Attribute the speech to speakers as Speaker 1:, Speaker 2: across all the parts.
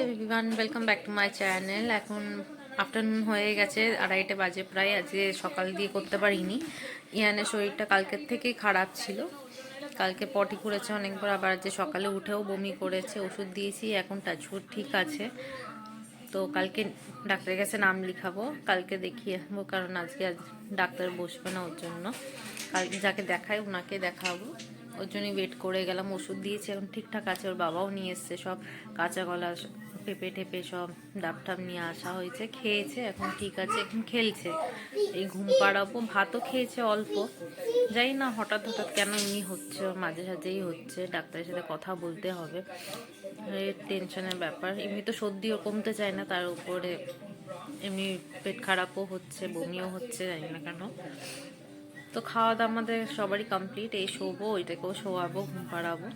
Speaker 1: Everyone, welcome back to my channel. এখন afternoon হয়ে গেছে, 2:30 বাজে প্রায়। আজকে সকাল দিয়ে করতে পারিনি। ইয়ানের শরীরটা কালকের থেকেই খারাপ ছিল, কালকে পটি করেছে অনেকবার, আবার যে সকালে উঠেও বমি করেছে। ওষুধ দিয়েছি, এখন টাচউড ঠিক আছে। তো কালকে ডাক্তারের কাছে নাম লিখাবো, কালকে দেখিয়ে আসবো, কারণ আজকে ডাক্তার বসবে না, ওর জন্য কালকে যাকে দেখায় ওনাকে দেখাবো। ওর জন্যই ওয়েট করে গেলাম। ওষুধ দিয়েছি, এখন ঠিকঠাক আছে। ওর বাবাও নিয়ে এসছে সব কাঁচা কলা, পেঁপে টেপে সব ডাব টাব নিয়ে আসা হয়েছে, খেয়েছে, এখন ঠিক আছে, এখন খেলছে। এই ঘুম পাড়াবো, ভাতও খেয়েছে অল্প। জানি না হঠাৎ হঠাৎ কেন এমনি হচ্ছে, ওর মাঝে সাঝেই হচ্ছে। ডাক্তারের সাথে কথা বলতে হবে, টেনশনের ব্যাপার। এমনি তো সর্দিও কমতে চায় না, তার উপরে এমনি পেট খারাপও হচ্ছে, বমিও হচ্ছে, জানি না কেন। তো খাওয়া দাওয়া আমাদের সবারই কমপ্লিট। এই শোবো, ওইটাকেও শোয়াবো, ঘুম পাড়াবো।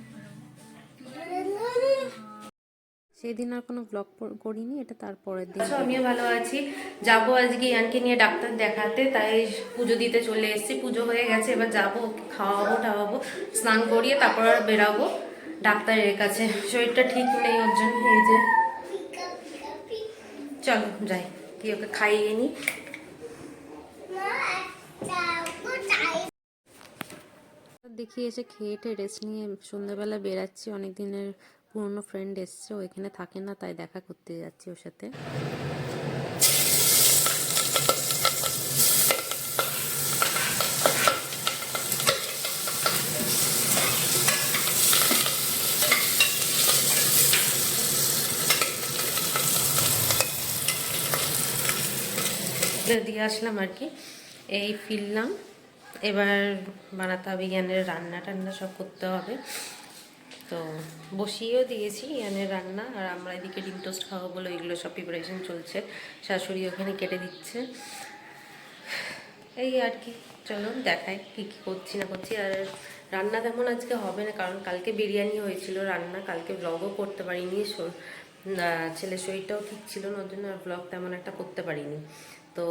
Speaker 1: সেদিন আর কোনো ব্লগ করিনি, এটা তারপরের দিন। আমিও ভালো আছি। যাবো আজকে ইয়ানকে নিয়ে ডাক্তার দেখাতে, তাই পুজো দিতে চলে এসেছি। পুজো হয়ে গেছে, এবার যাবো, খাওয়াবো টাওয়াবো, স্নান করিয়ে তারপর আর বেরাবো ডাক্তারের কাছে। শরীরটা ঠিক নেই, ওর জন্য। এই যে চলো যাই, কি ওকে খাইয়ে নি। দেখি এসে খেয়ে রেস্ট নিয়ে সন্ধ্যাবেলা বেরাচ্ছি। অনেক দিনের পুরনো ফ্রেন্ড এসছে, ও এখানে থাকে না, তাই দেখা করতে যাচ্ছি ওর সাথে। দিয়ে আসলাম আর কি, এই ফিরলাম। এবার বানাতে হবে ইয়ানের রান্না টান্না, সব করতে হবে। তো বসিয়েও দিয়েছি ইয়ানের রান্না, আর আমরা এদিকে ডিম টোস্ট খাওয়া বলে এগুলো সব প্রিপারেশন চলছে। শাশুড়ি ওখানে কেটে দিচ্ছে, এই আর কি। চলো দেখাই কি কি করছি না করছি। আর রান্না তেমন আজকে হবে না, কারণ কালকে বিরিয়ানি হয়েছিল রান্না, কালকে ব্লগও করতে পারিনি। ছেলের শরীরটাও ঠিক ছিল না, ওর জন্য আর ব্লগ তেমন একটা করতে পারিনি। তো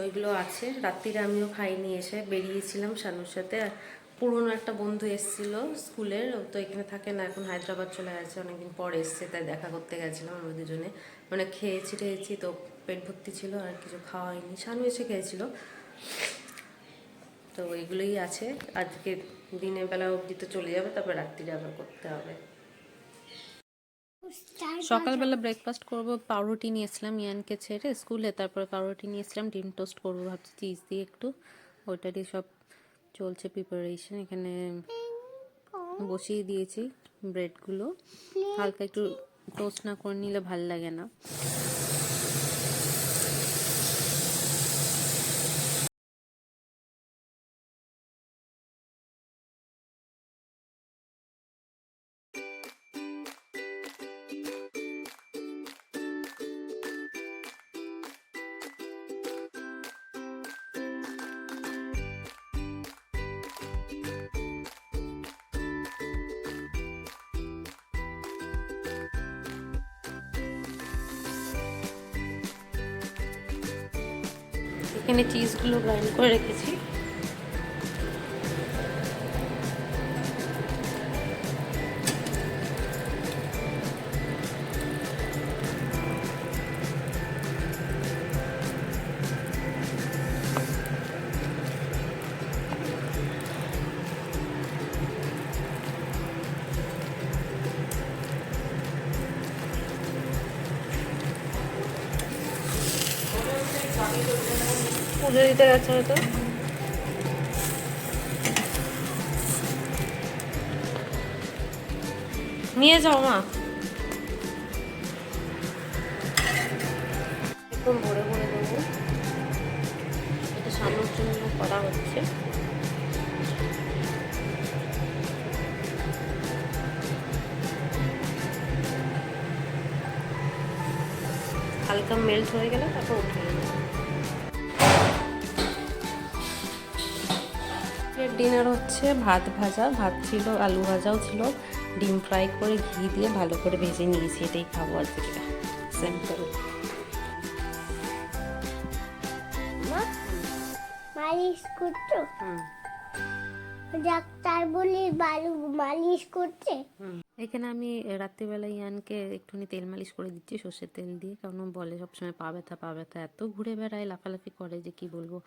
Speaker 1: ওইগুলো আছে। রাত্রিরে আমিও খাইনি, এসে বেরিয়েছিলাম শানুর সাথে। পুরনো একটা বন্ধু এসেছিল স্কুলের, তো এখানে থাকে না, এখন হায়দ্রাবাদ চলে গেছে, অনেকদিন পর এসছে, তাই দেখা করতে গেছিলাম আমরা দুজনে। মানে খেয়েছি টেয়েছি, তো পেট ভর্তি ছিল, আর কিছু খাওয়া হয়নি। শানু এসে খেয়েছিল। তো এগুলোই আছে আজকে। দিনের বেলা অবধি তো চলে যাবে, তারপর রাত্রিরে আবার করতে হবে। সকালবেলা ব্রেকফাস্ট করব, পাউরুটি নিয়েছিলাম ইয়ানকে ছেড়ে স্কুলে, তারপর পাউরুটি নিয়েছিলাম, ডিম টোস্ট করবো ভাবছি চিজ দিয়ে একটু। ওইটারই সব চলছে প্রিপারেশন। এখানে বসিয়ে দিয়েছি ব্রেডগুলো, হালকা একটু টোস্ট না করে নিলে ভাল লাগে না। এখানে চিজগুলো গ্রাইন্ড করে রেখেছি। পুজো দিতে গেছে হয়তো। নিয়ে যাও মা। একদম ভরে ভরে দেবো, এটা সামনের জন্য করা হচ্ছে। হালকা মেল্ট হয়ে গেলে তারপর উঠিয়ে নেব। ডিনার হচ্ছে ভাত ভাজা, ভাত ছিল, আলু ভাজাও ছিল, ডিম ফ্রাই করে ঘি দিয়ে ভালো করে ভেজে নিয়েছি। এটাই খাবো আজকে, সিম্পল।
Speaker 2: মালিশ করছো? ডাক্তার বলে বালু মালিশ করছে।
Speaker 1: এখানে আমি রাত্রিবেলা ইয়ানকে একটুখানি তেল মালিশ করে দিচ্ছি সর্ষের তেল দিয়ে, কারণ ও বলে সবসময় পা ব্যথা এত ঘুরে বেড়ায়, লাফালাফি করে যে কি বলবো,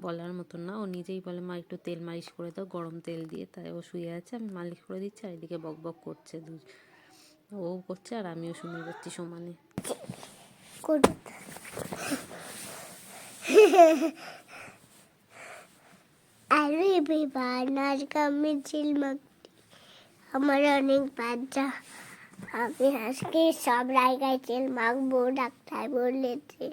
Speaker 1: বলার মতন না। ও নিজেই বলে মা একটু তেল মালিশ করে দাও গরম তেল দিয়ে, তাই ও শুয়ে আছে, আমি মালিশ করে দিচ্ছি, আর এদিকে বক বক করছে, ও করছে আর আমিও শুনে যাচ্ছি সমানে।
Speaker 2: আরে বেবার নাচগামে চিলমাটি আমার অনেক বাচ্চা, আমি আজকে সব জায়গায় তেল মাখবো, ডাক্তার বলেছে।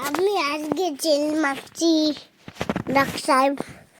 Speaker 2: আমি আজকে তেল মাখছি, ডাক্তার